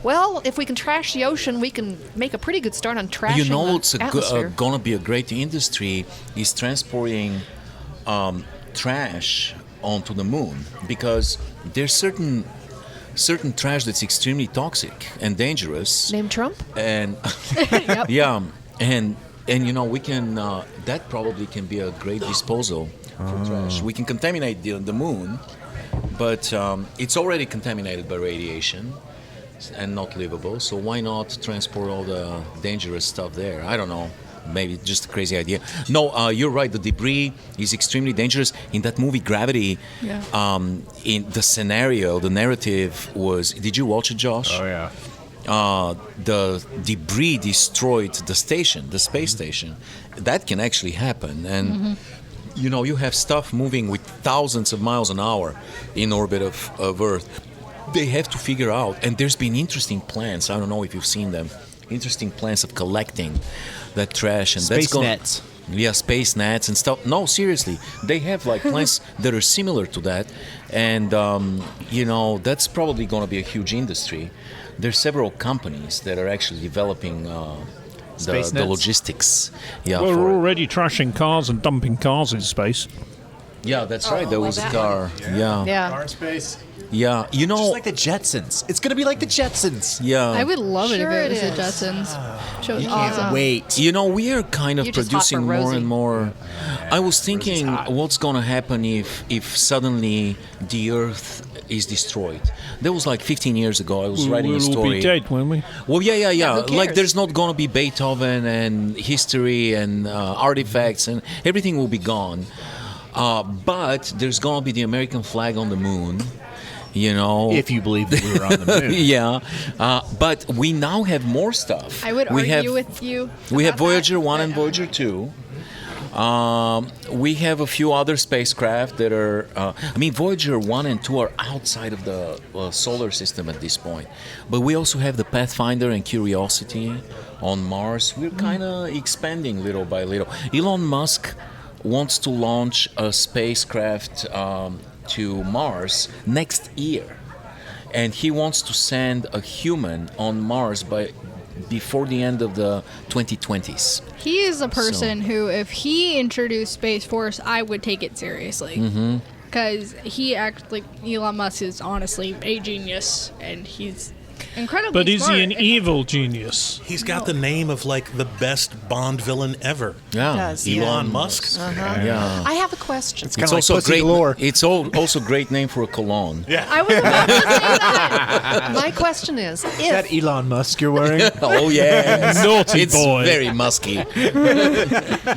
Well, if we can trash the ocean, we can make a pretty good start on trashing You know the what's atmosphere. gonna be a great industry is transporting trash onto the moon, because there's certain trash that's extremely toxic and dangerous. Name Trump? And yeah, and you know we can that probably can be a great disposal for trash. We can contaminate the moon, but it's already contaminated by radiation and not livable. So why not transport all the dangerous stuff there? I don't know. Maybe just a crazy idea. No, you're right. The debris is extremely dangerous. In that movie Gravity, in the scenario, the narrative was. Did you watch it, Josh? Oh yeah. The debris destroyed the station, the space station. That can actually happen, and you know you have stuff moving with thousands of miles an hour in orbit of Earth. They have to figure out, and there's been interesting plans. I don't know if you've seen them. Interesting plans of collecting that trash and Space that's gonna, nets. Yeah, space nets and stuff. No, seriously, they have like plans that are similar to that, and you know that's probably going to be a huge industry. There's several companies that are actually developing Space the nets? logistics. Yeah, Well, for we're it. already trashing cars and dumping cars in space. Yeah, that's right. There well, was a that car. Yeah. Yeah. space. Yeah. You know. Just like the Jetsons. It's gonna be like the Jetsons. yeah. I would love it Sure if it was it the is. Jetsons. Show was Can't awesome. wait. You know, we are kind of You're just hot for producing more Rosie. and more. I was thinking, what's going to happen if suddenly the Earth is destroyed? That was like 15 years ago. I was writing a We'll all story. be dead, won't we? Well, yeah. who Like, cares? there's not going to be Beethoven and history and artifacts, and everything will be gone. But there's going to be the American flag on the moon. You know, If you believe that we were on the moon. yeah, but we now have more stuff. I would we argue have, with you. We have about that, Voyager 1 but, and Voyager 2. We have a few other spacecraft that are. I mean, Voyager 1 and 2 are outside of the solar system at this point. But we also have the Pathfinder and Curiosity on Mars. We're kind of expanding little by little. Elon Musk wants to launch a spacecraft to Mars next year. And he wants to send a human on Mars before the end of the 2020s. He is a person who, if he introduced Space Force, I would take it seriously. Because he acts like Elon Musk is honestly a genius, and he's incredibly But is smart. he an evil genius? He's got the name of like the best Bond villain ever. Yeah, Does, Elon yeah. Musk. Yeah. I have a question. It's kind of like Pussy great. Galore. It's also a great name for a cologne. I was about to say that. My question is, Is that if Elon Musk you're wearing? Oh yeah, Naughty it's boy. very musky.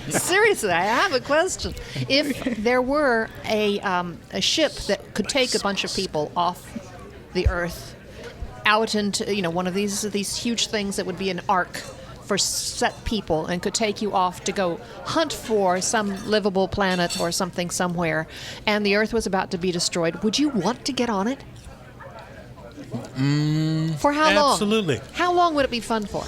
seriously, I have a question. If there were a ship that could take a bunch of people off the Earth out into one of these huge things that would be an ark for set people and could take you off to go hunt for some livable planet or something somewhere, and the Earth was about to be destroyed, would you want to get on it? For how long? Absolutely. How long would it be fun for?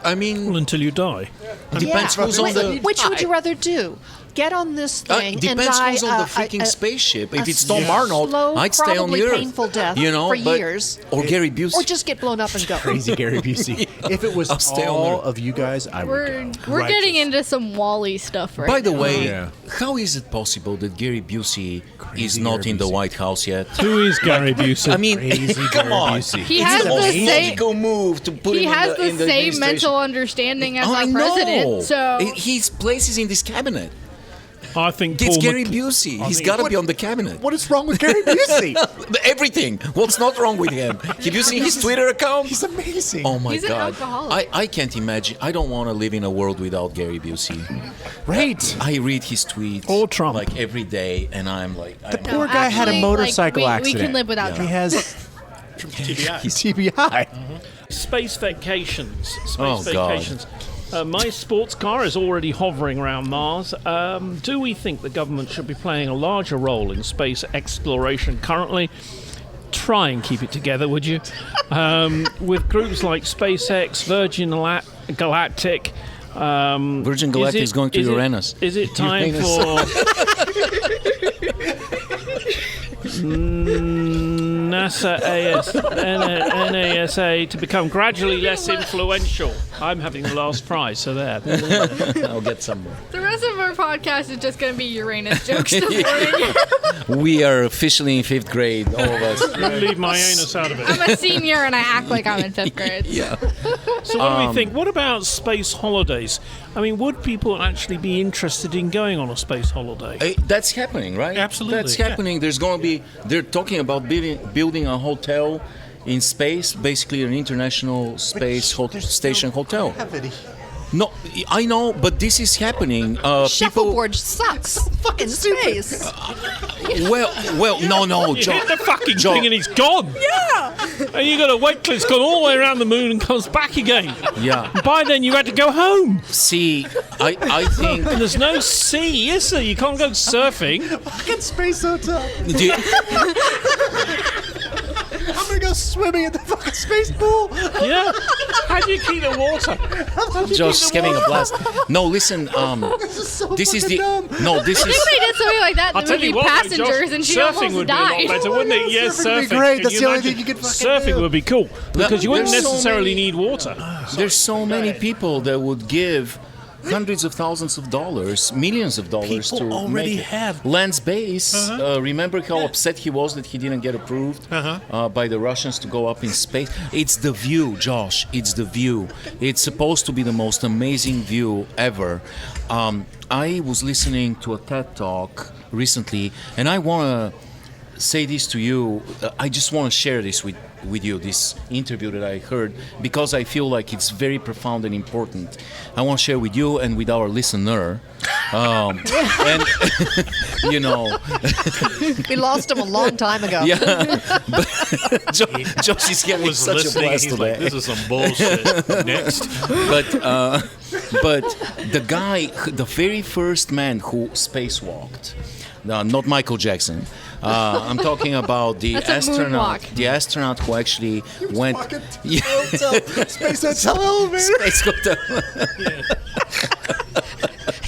I mean, Well, until you die. depends who's on the. Which would you rather do? Get on this thing and depends die who's on the freaking spaceship. If a it's Tom slow, Arnold, I'd stay on the probably Earth. painful death you know, for but- years. Or Gary Busey. Or just get blown up and go. Crazy Gary Busey. If it was I'll stay on all there. of you guys, I would We're go. we're Righteous. getting into some Wall-E stuff right By the now. way, Yeah. how is it possible that Gary Busey is Crazy not Gary in the Busey. White House yet? Who is Gary Busey? I mean, Crazy come Gary on. Busey. He It's has the the most same- logical move to put He him has in the, the in the same administration. mental understanding as I our know. president. So His place is in this cabinet. I think It's Paul Gary Mc- Busey. He's think- got to be on the cabinet. What is wrong with Gary Busey? Everything. What's not wrong with him? Have you seen his Twitter account? He's amazing. Oh my He's an God! alcoholic. I can't imagine. I don't want to live in a world without Gary Busey. Right. I read his tweets Or Trump. like every day, and I'm like, The poor guy had a actually, motorcycle we accident. can live without He Trump. has TBI. TBI. Space vacations. Space Oh, God. vacations. My sports car is already hovering around Mars. Do we think the government should be playing a larger role in space exploration currently? Try and keep it together, would you? With groups like SpaceX, Virgin Galactic. Virgin Galactic is going to Uranus. Is it time for NASA to become gradually less influential? I'm having the last prize, so there. I'll get some more. The rest of our podcast is just going to be Uranus jokes this morning. We are officially in 5th grade, all of us. Leave my anus out of it. I'm a senior and I act like I'm in 5th grade. Yeah. So what do we think? What about space holidays? I mean, would people actually be interested in going on a space holiday? That's happening, right? Absolutely, That's yeah. happening. There's going to be. They're talking about building a hotel in space, basically an international space station hotel. Gravity. No, I know, but this is happening. Shuffleboard sucks in space. Well, no, You hit the fucking thing and it's gone. Yeah. And you got to wait till it's gone all the way around the moon and comes back again. Yeah. By then you had to go home. See, I think. And there's no sea, is there? You can't go surfing. Fucking space hotel. Do you- I'm gonna go swimming at the fucking space pool. Yeah. How do you keep the water? Josh is giving a blast. No, listen. This is the. No, this I think is. they did something like that in I'll the tell movie you what, though, Passengers, Josh, and she surfing almost would be a lot died. better, wouldn't it? Oh, Yes, surfing would be surfing. great. Can That's you the only imagine? thing you could fucking Surfing do. would be cool because you wouldn't There's so necessarily many- need water. There's so many people that would give hundreds of thousands of dollars, millions of dollars People to already make it. have. Lance Bass. Remember how upset he was that he didn't get approved by the Russians to go up in space? It's the view, Josh. It's the view. It's supposed to be the most amazing view ever. I was listening to a TED Talk recently, and I want to say this to you. I just want to share this with you, this interview that I heard, because I feel like it's very profound and important. I want to share with you and with our listener. And, you know, We lost him a long time ago. yeah. But Josh is having Was such a listening. blast He's today. like, this is some bullshit. Next. But the guy, the very first man who spacewalked, not Michael Jackson. I'm talking about the That's a astronaut. moonwalk. The astronaut who actually went. Yeah. Space hotel elevator. Space hotel.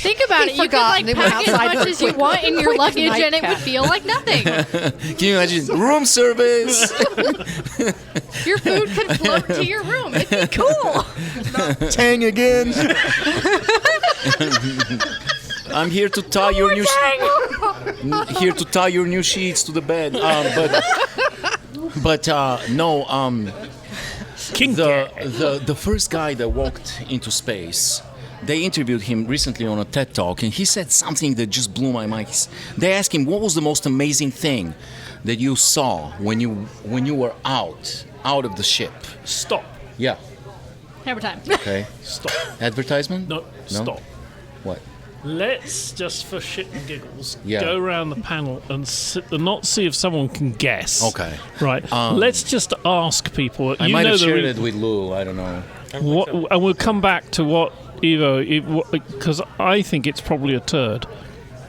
Think about it. You could forgot, like and they went pack as outside much for as you quick- want in your quick luggage, and it would nightcap. feel like nothing. Can you imagine room service? Your food could float to your room. It'd be cool. Tang again. I'm here to tie your new here to tie your new sheets to the bed. Kinky. The first guy that walked into space, they interviewed him recently on a TED Talk, and he said something that just blew my mind. They asked him, what was the most amazing thing that you saw when you were out of the ship? Stop. Yeah. Every time. Okay. Stop. Advertisement? No, stop. What? Let's just for shit and giggles Yeah. go around the panel and not see if someone can guess. Okay. Right. Let's just ask people. I you might know have the shared re- it with Lou. I don't know. What, and we'll come back to what Evo, because I think it's probably a turd.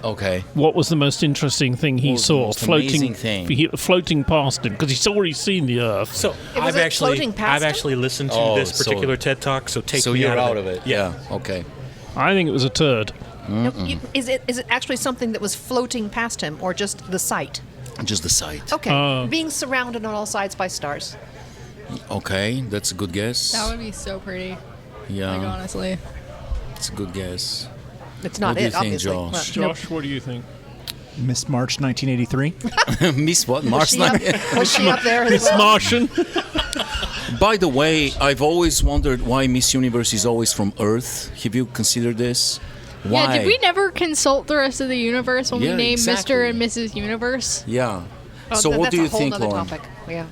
Okay. What was the most interesting thing he What was the saw most floating amazing thing? floating past him? Because he's already seen the Earth. So was it floating past I've him? actually listened to Oh, this so- particular TED Talk. So take So me you're out of it. Yeah. Okay. I think it was a turd. No, is it actually something that was floating past him, or just the sight? Just the sight. Okay, being surrounded on all sides by stars. Okay, that's a good guess. That would be so pretty. Like Yeah, honestly. it's a good guess. It's not What do you it, think, obviously. Josh? Well, Josh, what do you think? Miss March 1983. Miss what? Mars she up, was she up there as Miss well? Martian. By the way, I've always wondered why Miss Universe is always from Earth. Have you considered this? Why? Yeah, did we never consult the rest of the universe when Yeah, we named exactly. Mr. and Mrs. Universe? Yeah. Oh, So what that's do you a whole think, other Lauren? topic. Yeah.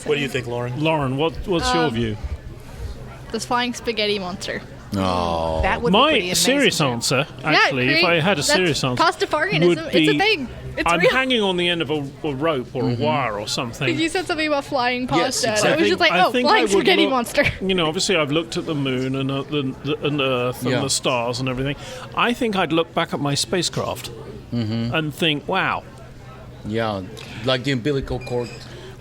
What do you think, Lauren? Lauren, what's your view? This flying spaghetti monster. That would be pretty My amazing, serious too. answer, actually, if I had a serious answer, Pastafarianism, would it's be a thing. I'm real. hanging on the end of a rope or a wire or something. You said something about flying Yes, pasta. exactly. I was just like, I think I flying would spaghetti look- monster. You know, obviously I've looked at the moon and and Earth and Yeah. the stars and everything. I think I'd look back at my spacecraft and think, wow. Yeah, like the umbilical cord.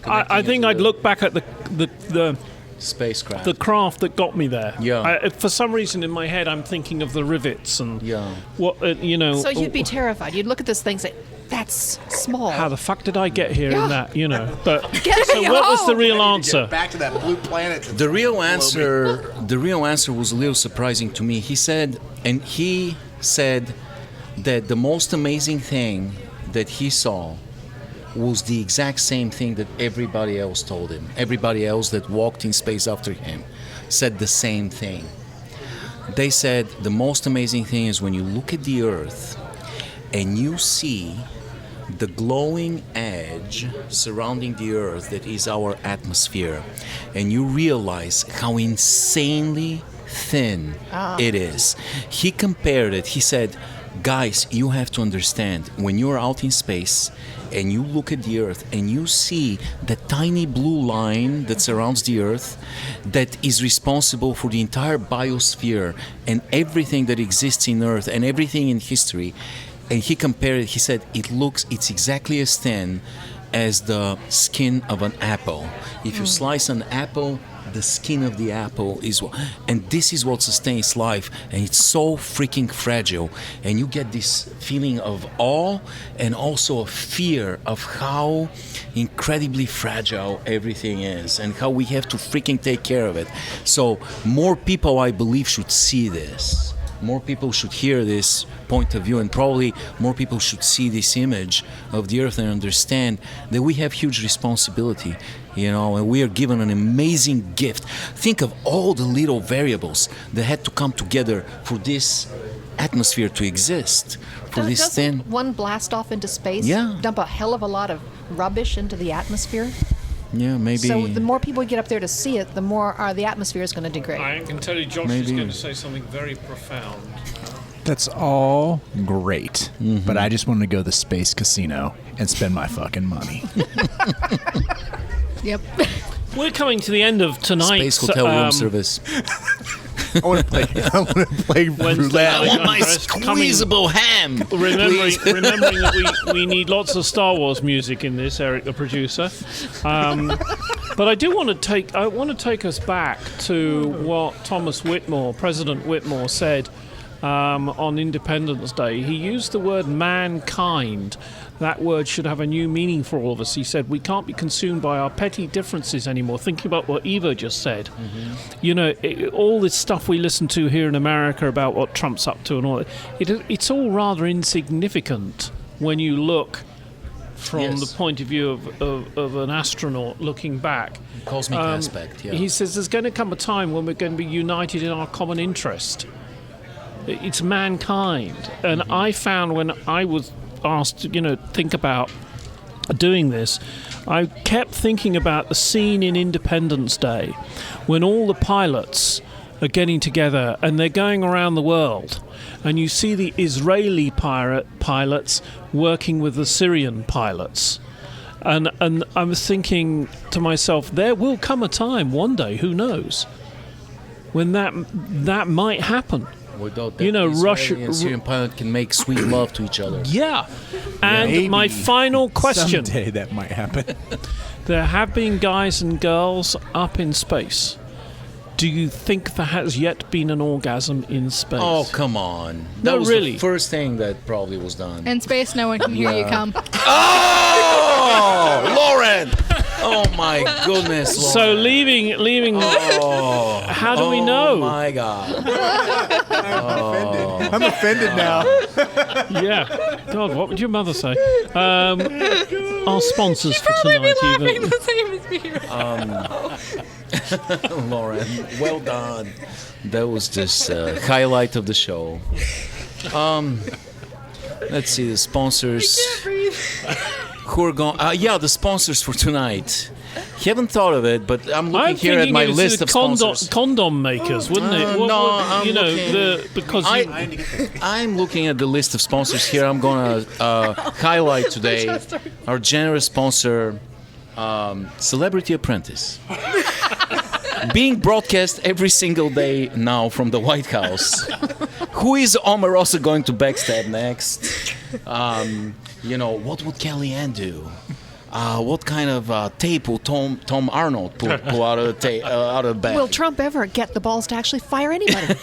I think I'd look back at the spacecraft. the craft that got me there. Yeah. For some reason in my head, I'm thinking of the rivets and Yeah. what you know. So you'd be terrified. You'd look at this thing and say, that's small. how the fuck did I get here in that? You know. But Get so me what was the home. real answer? Back to that blue planet. The real answer was a little surprising to me. He said that the most amazing thing that he saw was the exact same thing that everybody else told him. Everybody else that walked in space after him said the same thing. They said the most amazing thing is when you look at the Earth and you see the glowing edge surrounding the Earth that is our atmosphere, and you realize how insanely thin it is. He compared it, he said, guys, you have to understand, when you're out in space and you look at the Earth and you see the tiny blue line that surrounds the Earth that is responsible for the entire biosphere and everything that exists in Earth and everything in history, and he compared it, he said, it's exactly as thin as the skin of an apple. If you slice an apple, the skin of the apple is what, and this is what sustains life, and it's so freaking fragile, and you get this feeling of awe and also a fear of how incredibly fragile everything is and how we have to freaking take care of it. So more people, I believe, should see this. More people should hear this point of view, and probably more people should see this image of the Earth and understand that we have huge responsibility, you know, and we are given an amazing gift. Think of all the little variables that had to come together for this atmosphere to exist, for this Doesn't thin. one blast off into space Yeah. dump a hell of a lot of rubbish into the atmosphere? Yeah, maybe. So the more people get up there to see it, the more the atmosphere is going to degrade. I can tell you, Josh is Maybe. going to say something very profound. That's all great, but I just want to go to the space casino and spend my fucking money. Yep. We're coming to the end of tonight's Space hotel room service. I want to play. I want to play Wednesday roulette. night. I want my Andres, coming- squeezable ham. Remembering that we need lots of Star Wars music in this, Eric, the producer. But I do want to take us back to what Thomas Whitmore, President Whitmore, said on Independence Day. He used the word mankind. That word should have a new meaning for all of us. He said, we can't be consumed by our petty differences anymore. Thinking about what Eva just said. You know, all this stuff we listen to here in America about what Trump's up to and all that, it's all rather insignificant when you look from Yes. the point of view of an astronaut looking back. Cosmic aspect, yeah. He says there's going to come a time when we're going to be united in our common interest. It's mankind. And I found when I was asked to, think about doing this, I kept thinking about the scene in Independence Day when all the pilots are getting together and they're going around the world, and you see the Israeli pilots working with the Syrian pilots. And I was thinking to myself, there will come a time one day, who knows, when that might happen. Without that, Israeli Russia and Syrian pilot can make sweet love to each other. Yeah. And Maybe my final question. Someday that might happen. There have been guys and girls up in space. Do you think there has yet been an orgasm in space? Oh, come on. That No, was really. the first thing that probably was done. In space, no one can hear you come. Oh, Laurann! Oh my goodness, Laurann. So leaving. How do we know? Oh my God. I'm offended now. Yeah. God, what would your mother say? Our sponsors for tonight, Laughing even. the same as me. Laurann, well done. That was just a highlight of the show. Let's see the sponsors. Who are going? The sponsors for tonight. Haven't thought of it, but I'm looking I'm here at thinking my it's list the of sponsors. condom makers, wouldn't it? no, I'm you know, looking- because I'm looking at the list of sponsors here. I'm gonna highlight today our generous sponsor, Celebrity Apprentice, being broadcast every single day now from the White House. Who is Omarosa going to backstab next? What would Kellyanne do? What kind of tape will Tom Arnold pull out of the bag? Will Trump ever get the balls to actually fire anybody?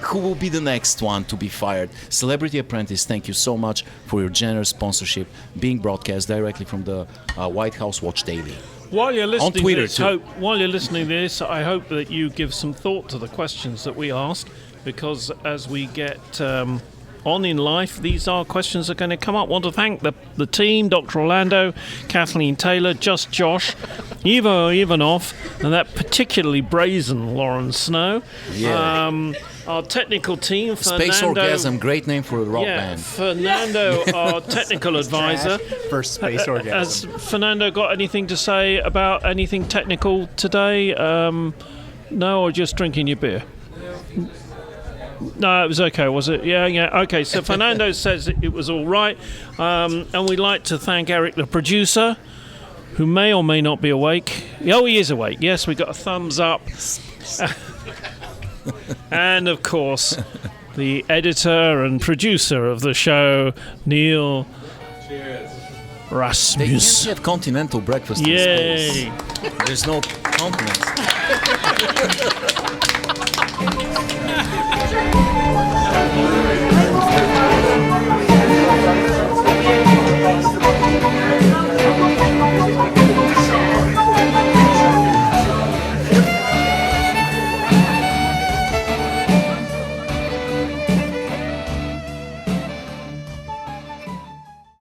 Who will be the next one to be fired? Celebrity Apprentice, thank you so much for your generous sponsorship, being broadcast directly from the White House Watch Daily. while you're listening On Twitter, to this, too. while you're listening to this, I hope that you give some thought to the questions that we ask, because as we get on in life, these are questions that are going to come up. Want to thank the team, Dr. Orlando, Kathleen Taylor, Just Josh, Ivo Ivanov, and that particularly brazen Laurann Snow. Yeah. Our technical team, Space Fernando. Orgasm, great name for a rock band. Fernando, our technical advisor. For space orgasm. Has Fernando got anything to say about anything technical today? No, or just drinking your beer? No, it was okay, was it? Yeah. Okay, so Fernando says it was all right. And we'd like to thank Eric, the producer, who may or may not be awake. Oh, he is awake. Yes, we got a thumbs up. And, of course, the editor and producer of the show, Neil Rasmus. They can't have continental breakfast in Yay! space. There's no continent.